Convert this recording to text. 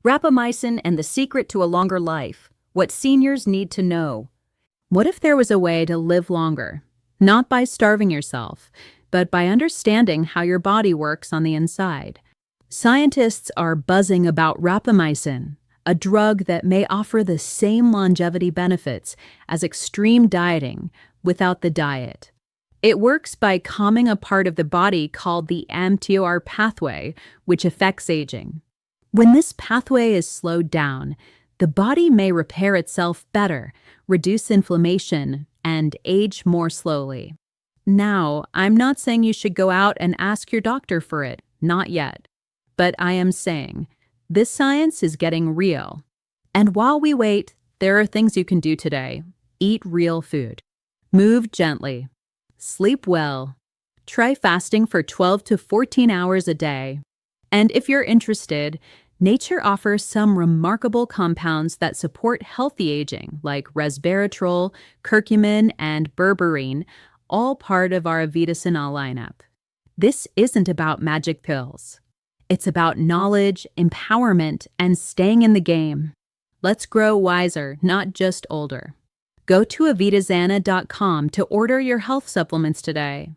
Rapamycin and the secret to a longer life. What seniors need to know. What if there was a way to live longer? Not by starving yourself, but by understanding how your body works on the inside. Scientists are buzzing about rapamycin, a drug that may offer the same longevity benefits as extreme dieting without the diet. It works by calming a part of the body called the mTOR pathway, which affects aging. When this pathway is slowed down, the body may repair itself better, reduce inflammation, and age more slowly. Now, I'm not saying you should go out and ask your doctor for it, not yet. But I am saying, this science is getting real. And while we wait, there are things you can do today. Eat real food. Move gently. Sleep well. Try fasting for 12 to 14 hours a day. And if you're interested, nature offers some remarkable compounds that support healthy aging, like resveratrol, curcumin, and berberine, all part of our AvidaSana lineup. This isn't about magic pills. It's about knowledge, empowerment, and staying in the game. Let's grow wiser, not just older. Go to AvidaSana.com to order your health supplements today.